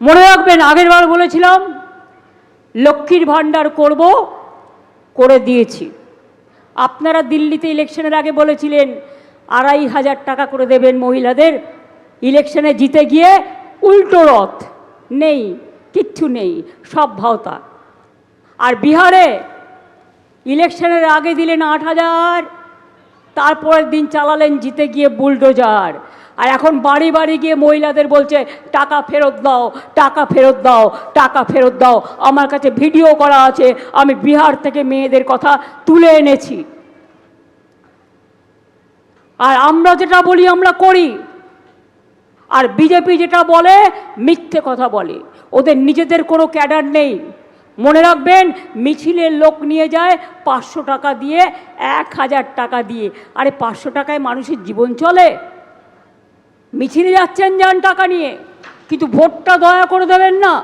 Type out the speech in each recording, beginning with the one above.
মনে রাখবেন, আগের বার বলেছিলাম লক্ষ্মীর ভাণ্ডার করব, করে দিয়েছি। আপনারা দিল্লিতে ইলেকশনের আগে বলেছিলেন 2,500 টাকা করে দেবেন মহিলাদের। ইলেকশনে জিতে গিয়ে উল্টো রথ, নেই, কিচ্ছু নেই, সব ভাওতা। আর বিহারে ইলেকশনের আগে দিলেন 8,000, তারপরের দিন চালালেন জিতে গিয়ে বুলডোজার। আর এখন বাড়ি বাড়ি গিয়ে মহিলাদের বলছে টাকা ফেরত দাও, টাকা ফেরত দাও, টাকা ফেরত দাও। আমার কাছে ভিডিও করা আছে, আমি বিহার থেকে মেয়েদের কথা তুলে এনেছি। আর আমরা যেটা বলি আমরা করি, আর বিজেপি যেটা বলে মিথ্যে কথা বলে। ওদের নিজেদের কোনো ক্যাডার নেই। মনে রাখবেন, মিছিলের লোক নিয়ে যায় 500 টাকা দিয়ে, 1,000 টাকা দিয়ে। আরে 500 টাকায় মানুষের জীবন চলে? মিছিলে যাচ্ছেন যান টাকা নিয়ে, কিন্তু ভোটটা দয়া করে দেবেন না।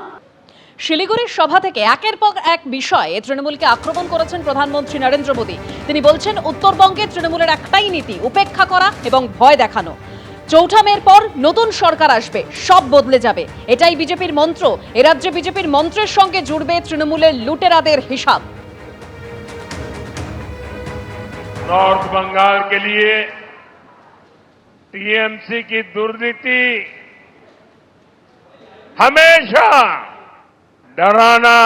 শিলিগুড়ির সভা থেকে একের পর এক বিষয়ে তৃণমূলকে আক্রমণ করেছেন প্রধানমন্ত্রী নরেন্দ্র মোদী। তিনি বলছেন, উত্তরবঙ্গে তৃণমূলের একটাই নীতি, উপেক্ষা করা এবং ভয় দেখানো। 4 মের পর নতুন সরকার আসবে, সব বদলে যাবে, এটাই বিজেপির মন্ত্র। এ রাজ্যে বিজেপির মন্ত্রের সঙ্গে জুড়বে তৃণমূলের লুটেরাদের হিসাব। नॉर्थ बंगाल के लिए टीएमसी की दुर्नीति हमेशा डराना,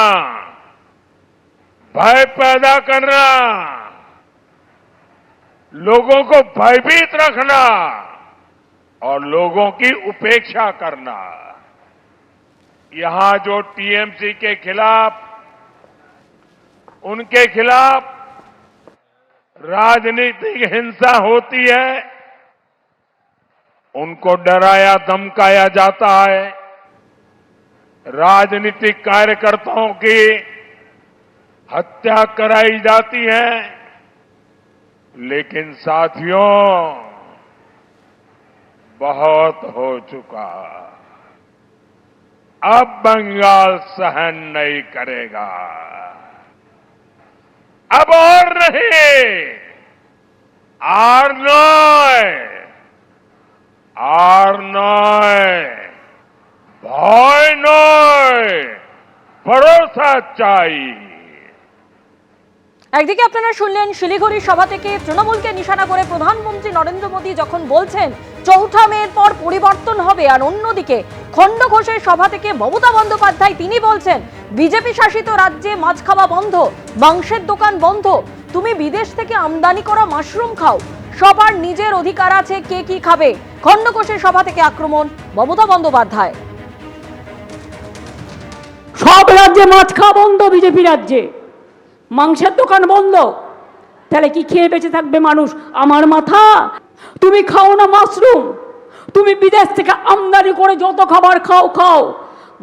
भय पैदा करना, लोगों को भयभीत रखना और लोगों की उपेक्षा करना। यहां जो टीएमसी के खिलाफ, उनके खिलाफ राजनीतिक हिंसा होती है, उनको डराया धमकाया जाता है, राजनीतिक कार्यकर्ताओं की हत्या कराई जाती है। लेकिन साथियों, बहुत हो चुका। अब बंगाल सहन नहीं करेगा। अब और नहीं, আর নয়, ভয় নয়, ভরসা চাই। একদিকে আপনারা শুনলেন শিলিগুড়ি সভা থেকে তৃণমূলকে নিশানা করে প্রধানমন্ত্রী নরেন্দ্র মোদী যখন বলছেন 4 মের পর পরিবর্তন হবে, আর অন্যদিকে খণ্ডঘোষের সভা থেকে মমতা বন্দ্যোপাধ্যায় তিনি বলছেন বিজেপি শাসিত রাজ্যে মাছ খাওয়া বন্ধ, মাংসের দোকান বন্ধ, তুমি বিদেশ থেকে আমদানি করা মাশরুম খাও, সবার নিজের অধিকার আছে কে কি খাবে। খণ্ডঘোষের সভা থেকে আক্রমণ মমতা বন্দ্যোপাধ্যায়। সব রাজ্যে মাছ খাওয়া বন্ধ, বিজেপি রাজ্যে মাংসের দোকান বন্ধ। তাহলে কি খেয়ে বেঁচে থাকবে মানুষ? আমার মাথা। তুমি খাও না মাশরুম, তুমি বিদেশ থেকে আমদানি করে যত খাবার খাও খাও।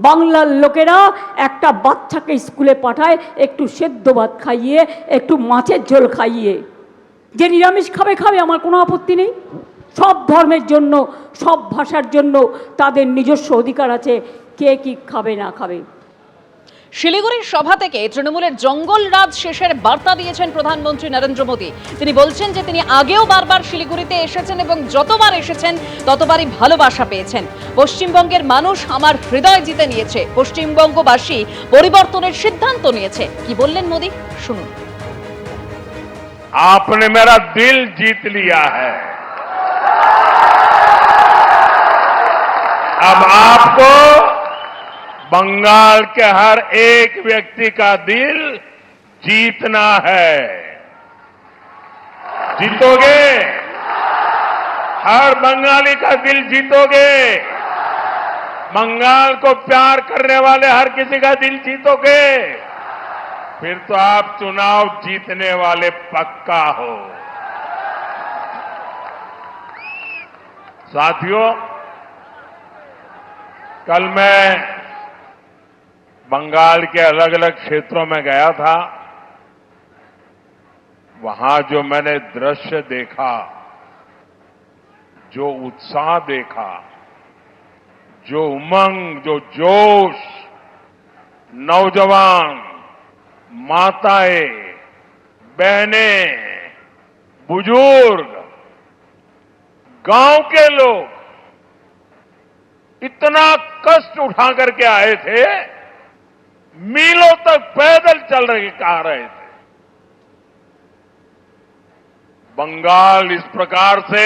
বাংলার লোকেরা একটা বাচ্চাকে স্কুলে পাঠায় একটু সেদ্ধ ভাত খাইয়ে, একটু মাছের ঝোল খাইয়ে। যে নিরামিষ খাবে খাবে, আমার কোনো আপত্তি নেই। সব ধর্মের জন্য, সব ভাষার জন্য তাদের নিজস্ব অধিকার আছে, কে কি খাবে না খাবে। শিলিগুড়ির সভা থেকে তৃণমূলের জঙ্গল রাজ শেষের বার্তা দিয়েছেন প্রধানমন্ত্রী নরেন্দ্র মোদী। তিনি বলছেন যে তিনি আগেও বারবার শিলিগুড়িতে এসেছেন এবং যতবার এসেছেন ততবারই ভালোবাসা পেয়েছেন। পশ্চিমবঙ্গের মানুষ আমার হৃদয় জিতে নিয়েছে, পশ্চিমবঙ্গবাসী পরিবর্তনের সিদ্ধান্ত নিয়েছে। কি বললেন মোদী, শুনুন। आपने मेरा दिल जीत लिया है। अब आपको बंगाल के हर एक व्यक्ति का दिल जीतना है। जीतोगे? हर बंगाली का दिल जीतोगे? बंगाल को प्यार करने वाले हर किसी का दिल जीतोगे? फिर तो आप चुनाव जीतने वाले पक्का हो। साथियों, कल मैं बंगाल के अलग अलग क्षेत्रों में गया था। वहां जो मैंने दृश्य देखा, जो उत्साह देखा, जो उमंग, जो जोश, नौजवान, माताएं, बहनें, बुजुर्ग, गांव के लोग इतना कष्ट उठा करके आए थे, मीलों तक पैदल चल रहे आ रहे थे। बंगाल इस प्रकार से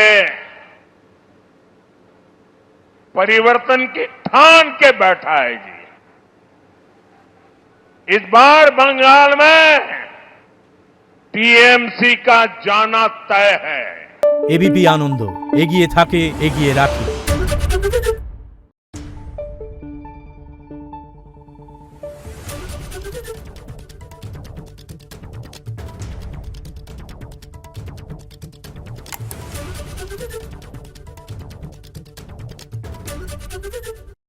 परिवर्तन की ठान के बैठा है जी। इस बार बंगाल में टीएमसी का जाना तय है। एबीपी आनंद एगिए थाके एगिए राखे।